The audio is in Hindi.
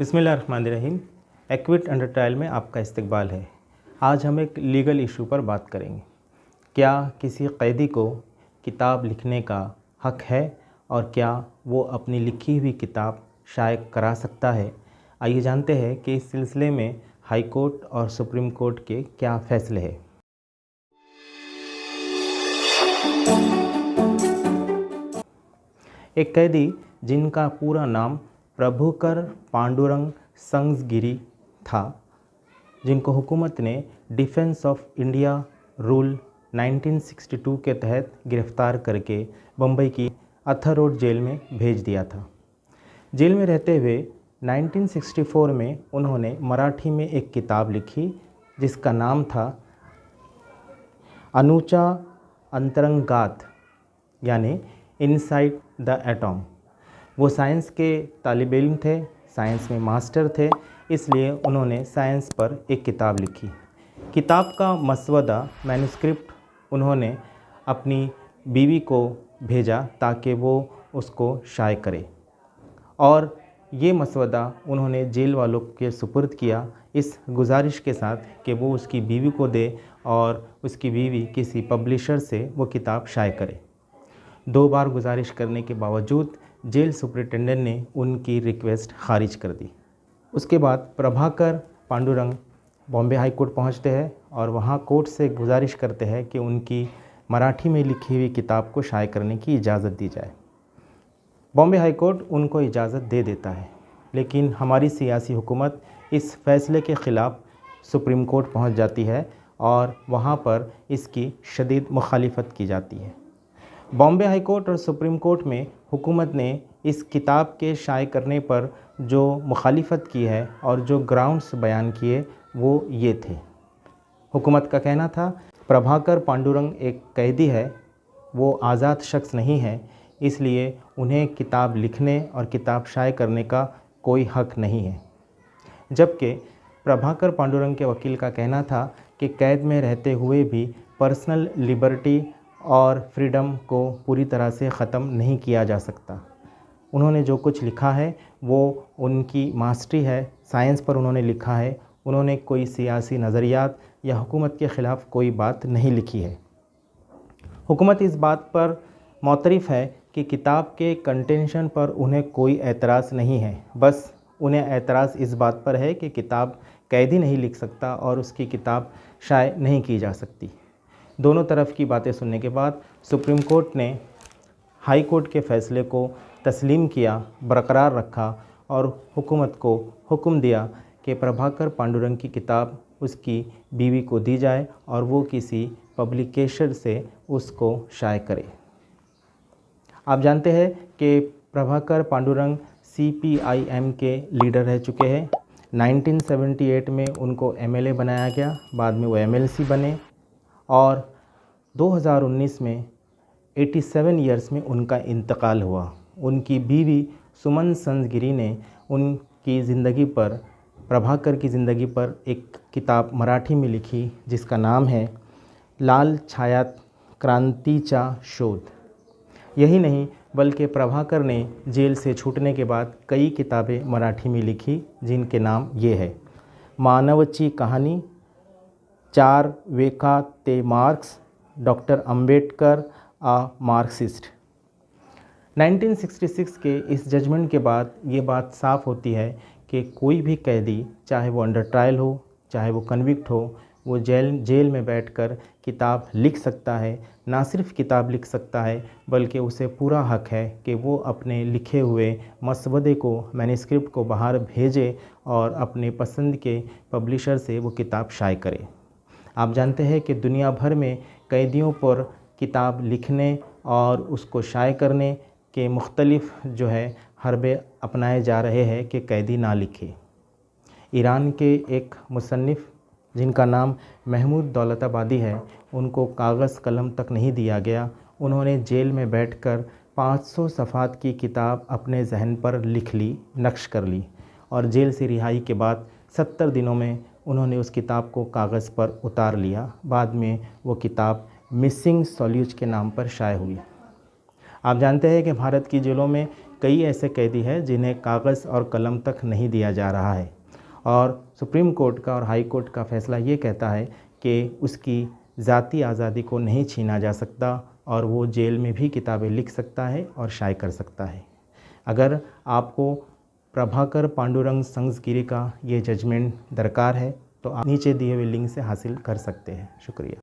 बिस्मिल्लाहिर्रहमानिर्रहीम। एक्विट अंडर ट्रायल में आपका इस्तकबाल है। आज हम एक लीगल इशू पर बात करेंगे। क्या किसी कैदी को किताब लिखने का हक है और क्या वो अपनी लिखी हुई किताब शाया करा सकता है? आइए जानते हैं कि इस सिलसिले में हाई कोर्ट और सुप्रीम कोर्ट के क्या फ़ैसले हैं। एक कैदी जिनका पूरा नाम प्रभुकर पांडुरंग संगगिरी था, जिनको हुकूमत ने डिफेंस ऑफ इंडिया रूल 1962 के तहत गिरफ़्तार करके बम्बई की अथर रोड जेल में भेज दिया था। जेल में रहते हुए 1964 में उन्होंने मराठी में एक किताब लिखी जिसका नाम था अणुचा अंतरंगात, यानी इनसाइड द एटॉम। वो साइंस के तालिब इल्म थे, साइंस में मास्टर थे, इसलिए उन्होंने साइंस पर एक किताब लिखी। किताब का मसवदा मैन्युस्क्रिप्ट उन्होंने अपनी बीवी को भेजा ताकि वो उसको शाया करे और ये मसवदा उन्होंने जेल वालों के सुपुर्द किया इस गुजारिश के साथ कि वो उसकी बीवी को दे और उसकी बीवी किसी पब्लिशर से वो किताब शाया करे। 2 बार गुजारिश करने के बावजूद जेल सुपरिटेंडेंट ने उनकी रिक्वेस्ट खारिज कर दी। उसके बाद प्रभाकर पांडुरंग बॉम्बे हाई कोर्ट पहुँचते हैं और वहाँ कोर्ट से गुजारिश करते हैं कि उनकी मराठी में लिखी हुई किताब को शाया करने की इजाज़त दी जाए। बॉम्बे हाई कोर्ट उनको इजाज़त दे देता है, लेकिन हमारी सियासी हुकूमत इस फ़ैसले के ख़िलाफ़ सुप्रीम कोर्ट पहुँच जाती है और वहाँ पर इसकी शदीद मुखालिफत की जाती है। बॉम्बे हाई कोर्ट और सुप्रीम कोर्ट में हुकूमत ने इस किताब के शाया करने पर जो मुखालिफत की है और जो ग्राउंड्स बयान किए वो ये थे। हुकूमत का कहना था प्रभाकर पांडुरंग एक कैदी है, वो आज़ाद शख्स नहीं है, इसलिए उन्हें किताब लिखने और किताब शाया करने का कोई हक नहीं है। जबकि प्रभाकर पांडुरंग के वकील का कहना था कि कैद में रहते हुए भी पर्सनल लिबर्टी और फ्रीडम को पूरी तरह से ख़त्म नहीं किया जा सकता। उन्होंने जो कुछ लिखा है वो उनकी मास्टरी है, साइंस पर उन्होंने लिखा है, उन्होंने कोई सियासी नज़रियात या हुकूमत के ख़िलाफ़ कोई बात नहीं लिखी है। हुकूमत इस बात पर मोतरफ़ है कि किताब के कंटेंशन पर उन्हें कोई एतराज़ नहीं है, बस उन्हें एतराज़ इस बात पर है कि किताब कैदी नहीं लिख सकता और उसकी किताब शाया नहीं की जा सकती। दोनों तरफ की बातें सुनने के बाद सुप्रीम कोर्ट ने हाई कोर्ट के फ़ैसले को तस्लीम किया, बरकरार रखा और हुकूमत को हुक्म दिया कि प्रभाकर पांडुरंग की किताब उसकी बीवी को दी जाए और वो किसी पब्लिकेशन से उसको शाया करे। आप जानते हैं कि प्रभाकर पांडुरंग CPIM के लीडर रह चुके हैं। 1978 में उनको MLA बनाया गया, बाद में वो MLC बने और 2019 में 87 ईयर्स में उनका इंतकाल हुआ। उनकी बीवी सुमन संगगिरी ने उनकी ज़िंदगी पर, प्रभाकर की ज़िंदगी पर एक किताब मराठी में लिखी जिसका नाम है लाल छायात क्रांतीचा शोध। यही नहीं बल्कि प्रभाकर ने जेल से छूटने के बाद कई किताबें मराठी में लिखी जिनके नाम ये है मानवची कहानी, 4 वेखा ते मार्क्स, डॉक्टर अंबेडकर आ मार्क्सिस्ट। 1966 के इस जजमेंट के बाद ये बात साफ़ होती है कि कोई भी कैदी, चाहे वो अंडर ट्रायल हो, चाहे वो कन्विक्ट हो, वो जेल में बैठकर किताब लिख सकता है। ना सिर्फ किताब लिख सकता है बल्कि उसे पूरा हक है कि वो अपने लिखे हुए मसवदे को, मैन्युस्क्रिप्ट को बाहर भेजे और अपने पसंद के पब्लिशर से वो किताब शाया करे। आप जानते हैं कि दुनिया भर में कैदियों पर किताब लिखने और उसको शाया करने के मुख्तलिफ जो है हरबे अपनाए जा रहे हैं कि कैदी ना लिखे। ईरान के एक मुसन्निफ़ जिनका नाम महमूद दौलताबादी है, उनको कागज़ कलम तक नहीं दिया गया। उन्होंने जेल में बैठकर 500 सफ़ात की किताब अपने जहन पर लिख ली, नक्श कर ली और जेल से रिहाई के बाद 70 दिनों में उन्होंने उस किताब को कागज़ पर उतार लिया। बाद में वो किताब मिसिंग सॉल्यूज के नाम पर शाया हुई। आप जानते हैं कि भारत की जेलों में कई ऐसे कैदी हैं जिन्हें कागज़ और कलम तक नहीं दिया जा रहा है, और सुप्रीम कोर्ट का और हाई कोर्ट का फैसला ये कहता है कि उसकी ज़ाती आज़ादी को नहीं छीना जा सकता और वो जेल में भी किताबें लिख सकता है और शाये कर सकता है। अगर आपको प्रभाकर पांडुरंग संगगिरी का ये जजमेंट दरकार है तो आप नीचे दिए हुए लिंक से हासिल कर सकते हैं। शुक्रिया।